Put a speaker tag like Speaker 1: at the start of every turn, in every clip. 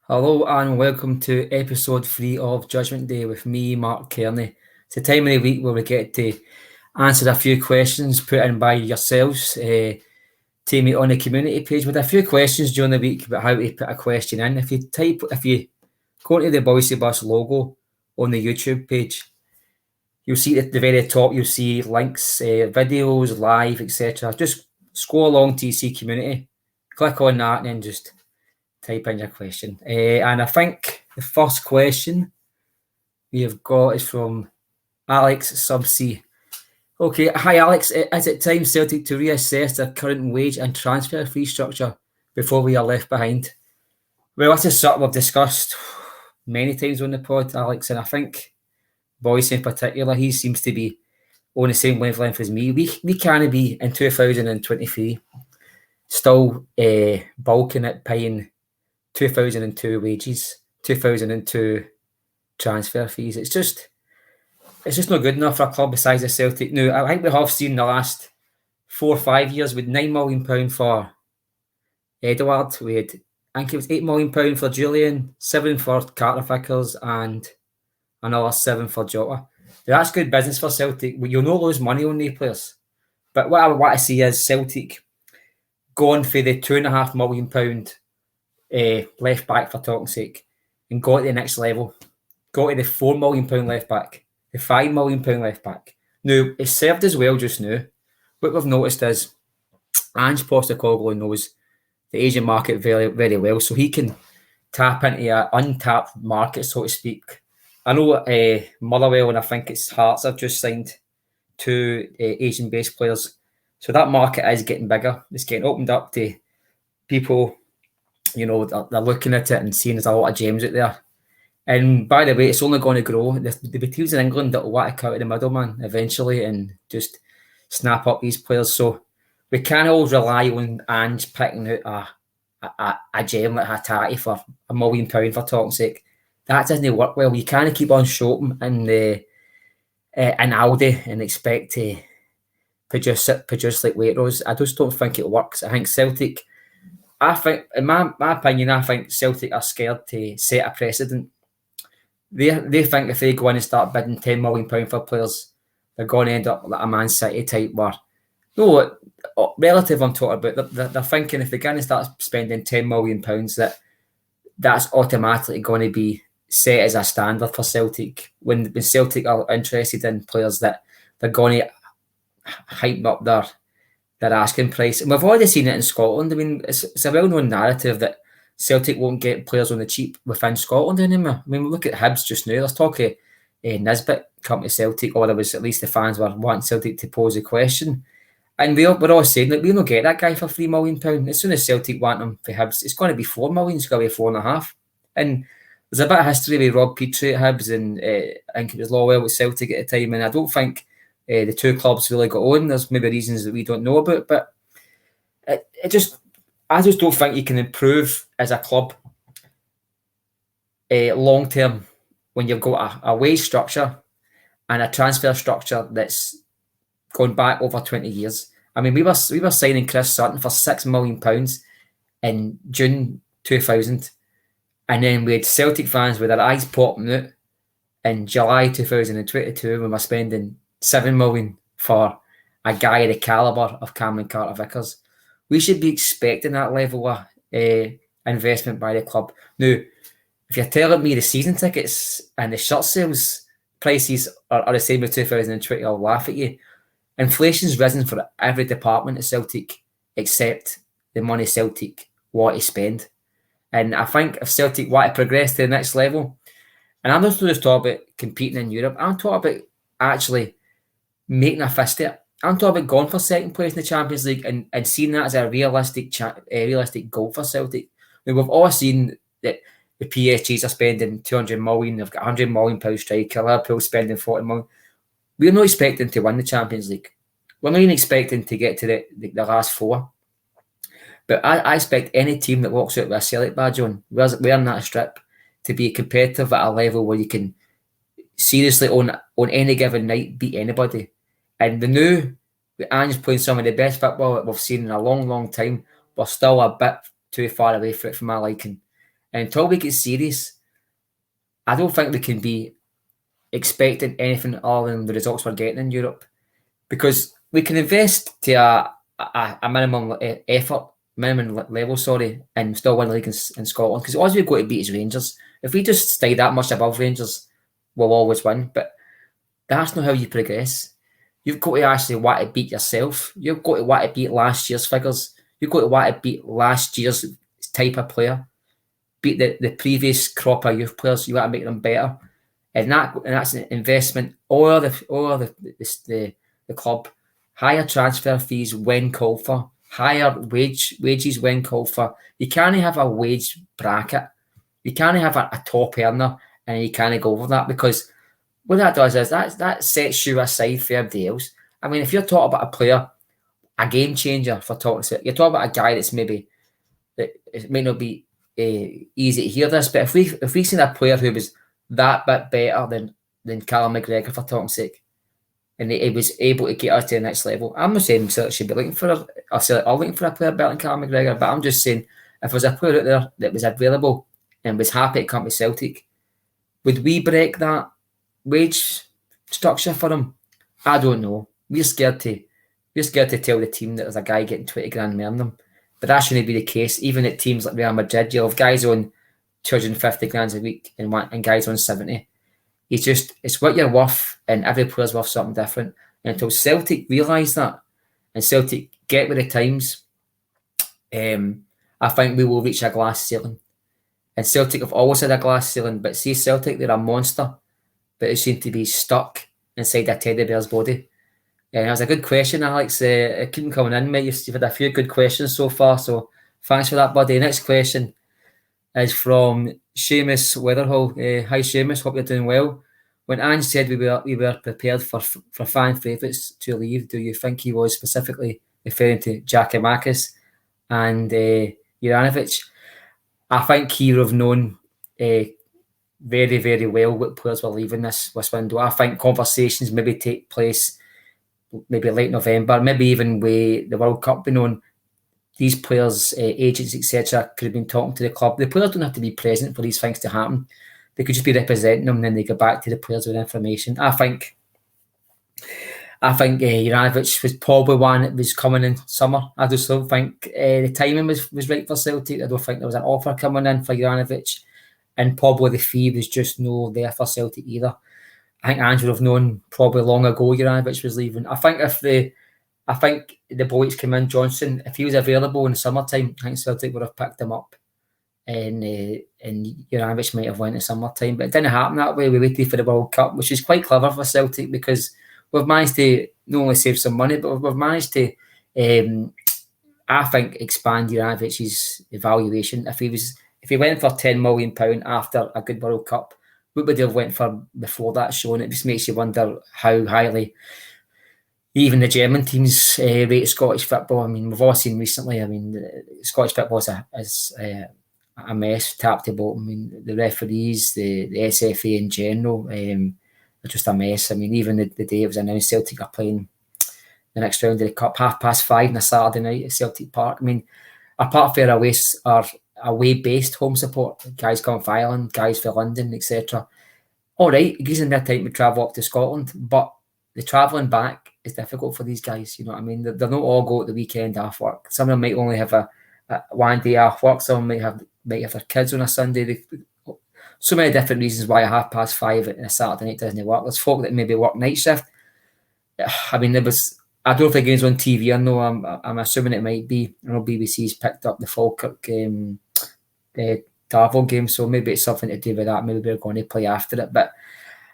Speaker 1: Hello and welcome to episode 3 of Judgement Day with me, Marc Cairney. It's the time of the week where we get to answer a few questions put in by yourselves to me on the community page with a few questions during the week about how to put a question in. If you go to the Boise Bus logo on the YouTube page, you'll see at the very top, you'll see links, videos, live, etc. Just scroll along to you see community, click on that and then just type in your question. And I think the first question we have got is from Alex Subsea. Okay, hi Alex. Is it time Celtic to reassess their current wage and transfer fee structure before we are left behind? Well, this is something we've discussed many times on the pod, Alex, and I think Boyce in particular, he seems to be on the same wavelength as me. We can't be in 2023 still bulking at paying 2002 wages, 2002 transfer fees. It's just not good enough for a club besides the Celtic. Now, I think we have seen the last 4 or 5 years with £9 million for Edouard. We had, I think it was £8 million for Julian, 7 for Carter Vickers, and another 7 for Jota. Now, that's good business for Celtic. You'll not lose money on these players. But what I want to see is Celtic going for the £2.5 million left back, for talking sake, and got to the next level. Got to the £4 million left back, the £5 million left back. Now, it's served as well just now. What we've noticed is Ange Postecoglou knows the Asian market very, very well, so he can tap into an untapped market, so to speak. I know Motherwell and I think it's Hearts have just signed 2 Asian-based players, so that market is getting bigger. It's getting opened up to people. You know, they're looking at it and seeing there's a lot of gems out there. And by the way, it's only going to grow. There'll be teams in England that will want to cut out the middleman eventually and just snap up these players. So we can't always rely on Ange picking out a gem like Hattati for £1 million, for talking sake. That doesn't work well. You can't keep on shopping in Aldi and expect to produce like Waitrose. I just don't think it works. I think Celtic... I think, in my opinion, I think Celtic are scared to set a precedent. They think if they go in and start bidding £10 million for players, they're going to end up like a Man City type where, no, relative I'm talking about, they're thinking if they're going to start spending £10 million, that's automatically going to be set as a standard for Celtic. When Celtic are interested in players, that they're going to hype up their asking price. And we've already seen it in Scotland. I mean, it's a well-known narrative that Celtic won't get players on the cheap within Scotland anymore. I mean, look at Hibs just now. There's talk of Nisbet come to Celtic, or there was at least the fans were wanting Celtic to pose a question. And we're all saying that we'll not get that guy for £3 million. As soon as Celtic want him for Hibs, it's going to be £4 million. It's going to be 4.5. And there's a bit of history with Rob Petrie at Hibs, and I think it was Lawwell with Celtic at the time. And I don't think the two clubs really got on. There's maybe reasons that we don't know about, but I just don't think you can improve as a club long term when you've got a wage structure and a transfer structure that's gone back over 20 years. I mean, we were signing Chris Sutton for £6 million in June 2000, and then we had Celtic fans with their eyes popping out in July 2022 when we're spending £7 million for a guy of the calibre of Cameron Carter-Vickers. We should be expecting that level of investment by the club. Now, if you're telling me the season tickets and the shirt sales prices are the same as 2020, I'll laugh at you. Inflation's risen for every department at Celtic except the money Celtic want to spend. And I think if Celtic want to progress to the next level, and I'm not just talking about competing in Europe, I'm talking about actually making a fist at it. I'm talking about going for second place in the Champions League and seeing that as a realistic goal for Celtic. I mean, we've all seen that the PSGs are spending 200 million, they've got £100 million striker, Liverpool spending 40 million. We're not expecting to win the Champions League. We're not even expecting to get to the last 4. But I expect any team that walks out with a Celtic badge on, wearing that strip, to be competitive at a level where you can seriously, on any given night, beat anybody. And the new, Ange's playing some of the best football that we've seen in a long, long time, we're still a bit too far away from my liking. And until we get serious, I don't think we can be expecting anything other than the results we're getting in Europe, because we can invest to a minimum effort, minimum level, and still win the league in Scotland. Because all we've got to beat is Rangers. If we just stay that much above Rangers, we'll always win. But that's not how you progress. You've got to actually want to beat yourself. You've got to want to beat last year's figures. You've got to want to beat last year's type of player. Beat the previous crop of youth players. You want to make them better. And that's an investment. Or the club, higher transfer fees when called for, higher wages when called for. You can't have a wage bracket. You can't have a top earner and you can't go over that, because what that does is that sets you aside for everybody else. I mean, if you're talking about a player, a game changer for talking to, you're talking about a guy that's maybe, that it may not be easy to hear this, but if we seen a player who was that bit better than Callum McGregor, for talking sake, and he was able to get us to the next level. I'm not saying Celtic should be looking for looking for a player better than Callum McGregor, but I'm just saying if there's a player out there that was available and was happy to come to Celtic, would we break that wage structure for him? I don't know. We're scared to tell the team that there's a guy getting 20 grand more than them, but that shouldn't be the case. Even at teams like Real Madrid, you'll have guys on 250 grand a week and guys on 70. It's what you're worth, and every player's worth something different. And until Celtic realise that, and Celtic get with the times, I think we will reach a glass ceiling. And Celtic have always had a glass ceiling, but see Celtic, they're a monster, but they seem to be stuck inside a teddy bear's body. And that was a good question, Alex. Keep coming in, mate. You've had a few good questions so far, so thanks for that, buddy. Next question is from Seamus Weatherhall. Hi, Seamus. Hope you're doing well. When Ange said we were prepared for fan favourites to leave, do you think he was specifically referring to Giakoumakis and Juranovic? I think he would have known very, very well what players were leaving this window. I think conversations maybe take place maybe late November, maybe even with the World Cup being on. These players, agents, etc., could have been talking to the club. The players don't have to be present for these things to happen. They could just be representing them, and then they go back to the players with information. I think Juranovic was probably one that was coming in summer. I just don't think the timing was right for Celtic. I don't think there was an offer coming in for Juranovic, and probably the fee was just no there for Celtic either. I think Ange would have known probably long ago Juranovic was leaving. I think the boys came in, Johnson, if he was available in the summertime, I think Celtic would have picked him up, and Juranovic might have went in summertime, but it didn't happen that way. We waited for the World Cup, which is quite clever for Celtic, because we've managed to not only save some money, but we've managed to, I think, expand Juranovic's evaluation. If he went for £10 million after a good World Cup, what would he have went for before that show? And it just makes you wonder how highly even the German teams rate Scottish football. I mean, we've all seen recently, Scottish football is a mess, top to bottom. I mean, the referees, the SFA in general, are just a mess. I mean, even the day it was announced Celtic are playing the next round of the Cup, 5:30 on a Saturday night at Celtic Park. I mean, apart from our away-based home support, guys come from Ireland, guys from London, etc. All right, it gives them their time to travel up to Scotland, but the travelling back is difficult for these guys. You know what I mean? They're not all go at the weekend off work. Some of them might only have a one day off work. Some might have their kids on a Sunday. So many different reasons why a 5:30 on a Saturday night doesn't work. There's folk that maybe work night shift. I mean, I don't think it's on TV. I know. I'm assuming it might be. I know BBC's picked up the Falkirk Darvel game, so maybe it's something to do with that. Maybe we're going to play after it. But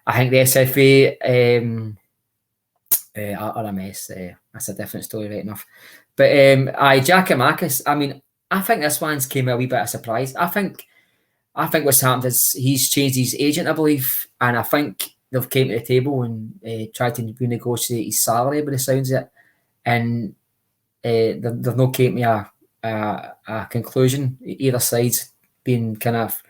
Speaker 1: I think the SFA are a mess. That's a different story, right enough. But Giakoumakis, I mean, I think this one's came a wee bit of a surprise. I think what's happened is he's changed his agent, I believe, and I think they've came to the table and tried to renegotiate his salary by the sounds of it, and they've not came to a conclusion. Either side's been kind of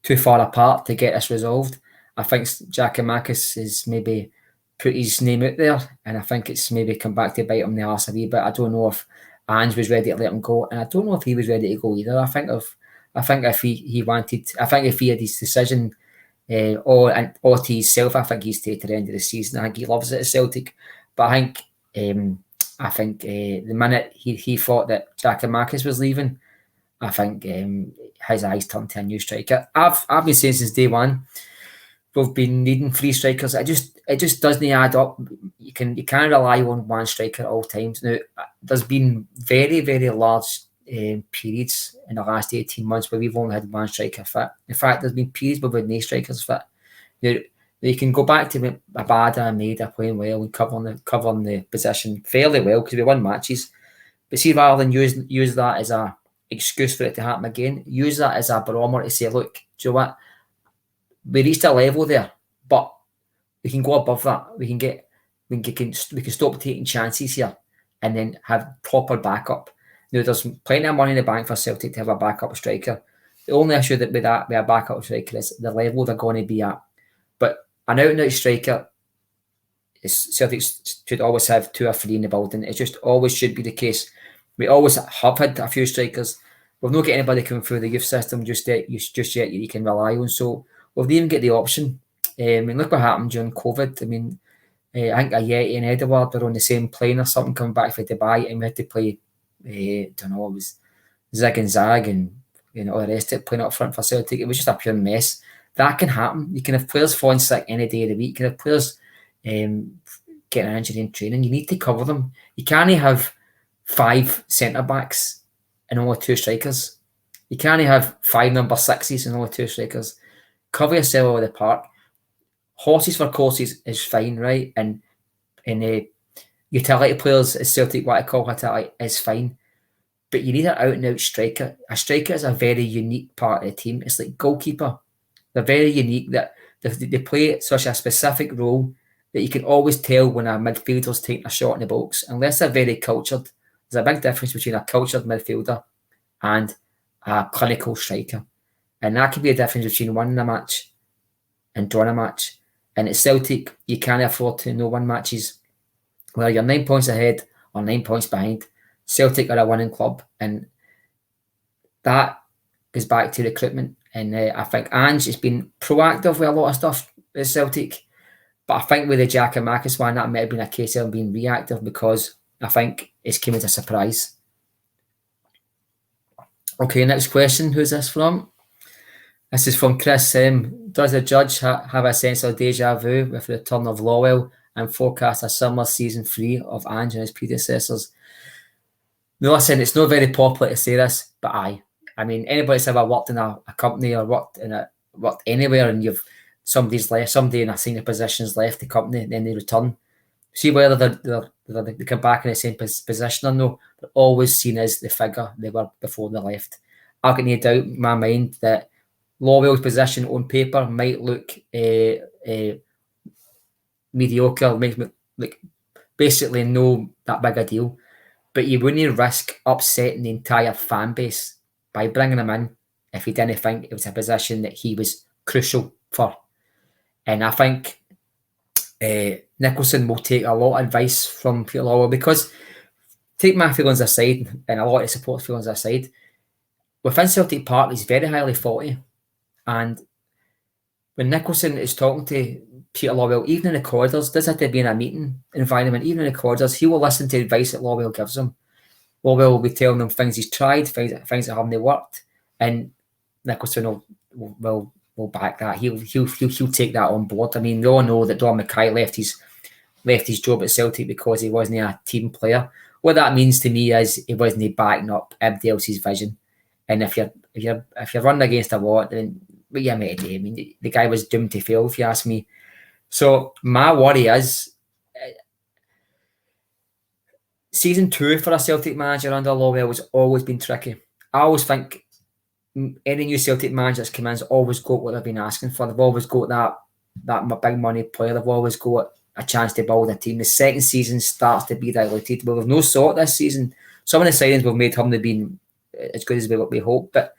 Speaker 1: too far apart to get this resolved. I think Giakoumakis has maybe put his name out there, and I think it's maybe come back to bite him in the arse a wee bit. I don't know if Ange was ready to let him go, and I don't know if he was ready to go either. I think I think if he had his decision or to himself, I think he's stayed to the end of the season. I think he loves it at Celtic, but I think the minute he thought that Giakoumakis was leaving, I think his eyes turned to a new striker. I've been saying since day one, we've been needing 3 strikers. It just doesn't add up. You can't rely on one striker at all times. Now, there's been very, very large periods in the last 18 months where we've only had one striker fit. In fact, there's been periods where we've had no strikers fit. Now, you can go back to Abada and Maida playing well and covering the position fairly well because we won matches. But see, rather than use that as a excuse for it to happen again, use that as a barometer to say, look, do you know what? We reached a level there, but we can go above that. We can stop taking chances here and then have proper backup. Now, there's plenty of money in the bank for Celtic to have a backup striker. The only issue with a backup striker is the level they're going to be at. But an out-and-out striker, Celtic should always have 2 or 3 in the building. It just always should be the case. We always have had a few strikers. We've not got anybody coming through the youth system just yet you can rely on. So we've didn't even get the option. Look what happened during COVID. I think Ayeti and Edouard were on the same plane or something coming back from Dubai, and we had to play, it was zig and zag and all the rest of it playing up front for Celtic. It was just a pure mess. That can happen. You can have players falling sick any day of the week. You can have players getting an injury in training. You need to cover them. You can't have 5 centre-backs and only 2 strikers. You can't have 5 number 6s and only 2 strikers. Cover yourself over the park. Horses for courses is fine, right? And utility players, as Celtic what I call utility, is fine. But you need an out-and-out striker. A striker is a very unique part of the team. It's like goalkeeper. They're very unique that they play such a specific role that you can always tell when a midfielder's taking a shot in the box. Unless they're very cultured, there's a big difference between a cultured midfielder and a clinical striker. And that can be a difference between winning a match and drawing a match. And at Celtic, you can't afford to no win matches where you're 9 points ahead or 9 points behind. Celtic are a winning club, and that goes back to recruitment. And I think Ange has been proactive with a lot of stuff at Celtic, but I think with the Giakoumakis one, that might have been a case of him being reactive because I think it's came as a surprise. Okay, next question. Who's this from? This is from Chris. Does the judge have a sense of deja vu with the return of Lawwell and forecast a similar season 3 of Ange and his predecessors? Now, listen, it's not very popular to say this, but anybody that's ever worked in a company or worked anywhere and you've somebody in a senior position's left the company and then they return, see whether they come back in the same position or no, they're always seen as the figure they were before they left. I've got no doubt in my mind that Lawwell's position on paper might look mediocre, make basically no that big a deal. But you wouldn't risk upsetting the entire fan base by bringing him in if he didn't think it was a position that he was crucial for. And I think Nicholson will take a lot of advice from Peter Lawwell because, take my feelings aside and a lot of the support feelings aside, within Celtic Park he's very highly faulty. And when Nicholson is talking to Peter Lawwell, even in the corridors, doesn't have to be in a meeting environment, even in the corridors, he will listen to advice that Lawwell gives him. Lawwell will be telling him things he's tried, things that haven't worked, and Nicholson will back that. He'll take that on board. We all know that Don Mackay left his job at Celtic because he wasn't a team player. What that means to me is he wasn't backing up everybody else's vision. And if you're running against a wall, then what you meant to do? The guy was doomed to fail, if you ask me. So my worry is season 2 for a Celtic manager under Lawwell has always been tricky. I always think any new Celtic manager that's come in has always got what they've been asking for. They've always got that big money player. They've always got a chance to build a team. The second season starts to be diluted. Well, we've no sort this season. Some of the signings we've made haven't been as good as we hope, but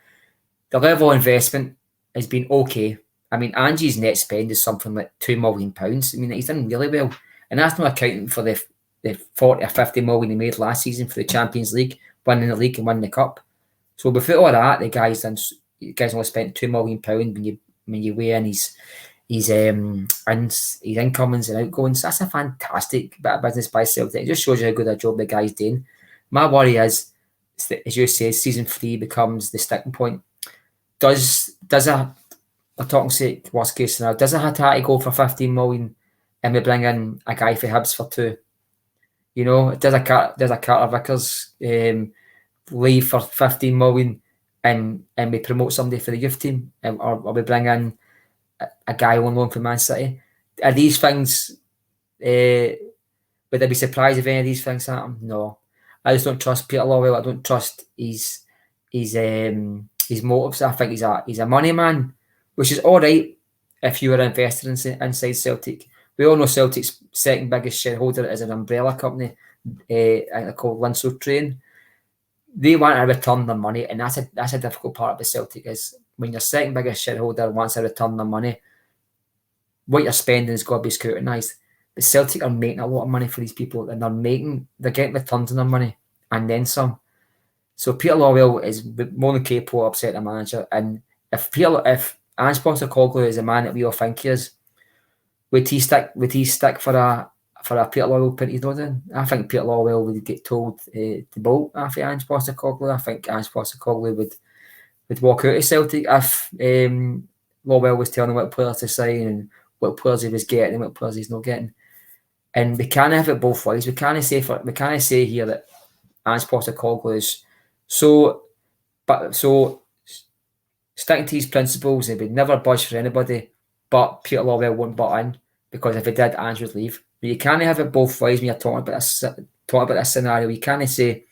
Speaker 1: the level of investment has been okay. Angie's net spend is something like £2 million. He's done really well, and that's not accounting for the 40 or 50 million he made last season for the Champions League, winning the league and winning the cup. So without all that, the guy's done the guy's only spent £2 million when you weigh in his incomings and outgoings. That's a fantastic bit of business by Celtic. It just shows you how good a job the guy's doing. My worry is, as you say, season 3 becomes the sticking point. Does a talking sake worst case scenario, does a Hattati go for 15 million and we bring in a guy for Hibs for 2? You know, does a Carter Vickers leave for 15 million and we promote somebody for the youth team, or we bring in a guy on loan from Man City? Are these things? Would I be surprised if any of these things happen? No, I just don't trust Peter Lawwell. I don't trust his motives. I think he's a money man, which is all right if you were invested inside Celtic. We all know Celtic's second biggest shareholder is an umbrella company called Linso Train. They want to return their money, and that's a difficult part of the Celtic is when your second biggest shareholder wants to return their money, what you're spending has got to be scrutinised. But Celtic are making a lot of money for these people, and they're getting returns on their money and then some. So Peter Lawwell is more than capable of upsetting a manager. And if Ange Postecoglou is the man that we all think he is, would he stick for a Peter Lawwell put his nose in? I think Peter Lawwell would get told to bolt after Ange Postecoglou. I think Ange Postecoglou would walk out of Celtic if Lawwell was telling him what players to sign and what players he was getting and what players he's not getting. And we can't have it both ways. We can't say here that Ange Postecoglou is so sticking to his principles and would never budge for anybody, but Peter Lawwell won't butt in, because if he did, Ange would leave. But you can't have it both ways when you're talking about this scenario. You can't say,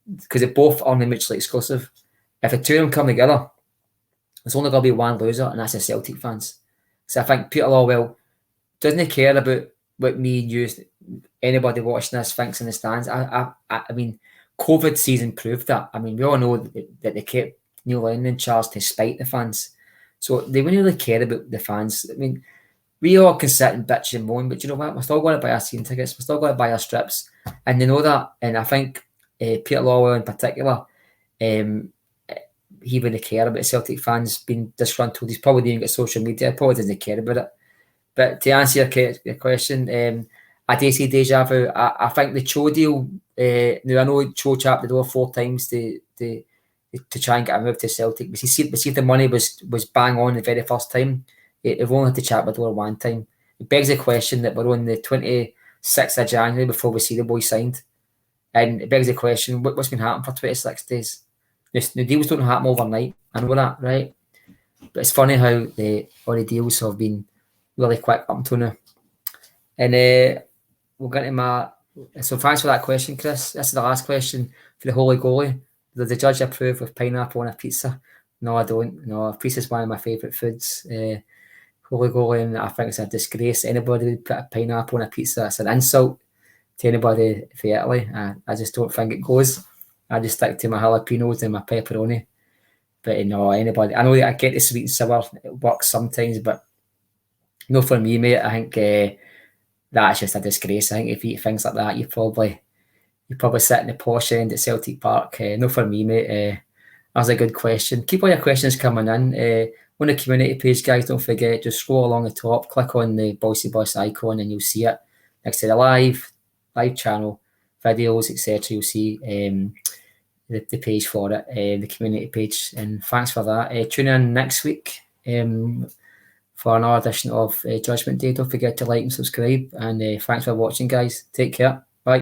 Speaker 1: because they both are mutually exclusive. If the two of them come together, there's only going to be one loser, and that's the Celtic fans. So I think Peter Lawwell doesn't care about what me and you, anybody watching this, thinks in the stands. I mean, COVID season proved that. I mean, we all know that they kept Neil Lennon in charge to spite the fans. So they wouldn't really care about the fans. I mean, we all can sit and bitch and moan, but you know what? We're still going to buy our season tickets. We're still going to buy our strips. And they know that. And I think Peter Lawwell in particular, he wouldn't care about Celtic fans being disgruntled. He's probably even got social media. He probably doesn't care about it. But to answer your question, I do see deja vu. I think the Cho deal, now I know Cho chapped the door 4 times to try and get a move to Celtic. But see if the money was bang on the very first time. They've only had to chat the door 1 time. It begs the question that we're on the 26th of January before we see the boy signed. And it begs the question, what's going to happen for 26 days? The deals don't happen overnight. I know that, right? But it's funny how all the deals have been really quick up until now. And we'll get to so thanks for that question, Chris. This is the last question for the Holy Goalie. Does the judge approve of pineapple on a pizza? No, I don't. No, pizza is one of my favourite foods. Holy Goalie, and I think it's a disgrace. Anybody would put a pineapple on a pizza. It's an insult to anybody for Italy. I just don't think it goes. I just stick to my jalapenos and my pepperoni. But no, anybody. I know that I get the sweet and sour. It works sometimes, but no for me, mate. I think that's just a disgrace. I think if you eat things like that, you probably sit in the posh end at Celtic Park. No for me, mate. That's a good question. Keep all your questions coming in. On the community page, guys, don't forget, just scroll along the top, click on the Bossy Bus icon, and you'll see it next to the live channel, videos, etc. You'll see the page for it, the community page. And thanks for that. Tune in next week for another edition of Judgment Day. Don't forget to like and subscribe. And thanks for watching, guys. Take care.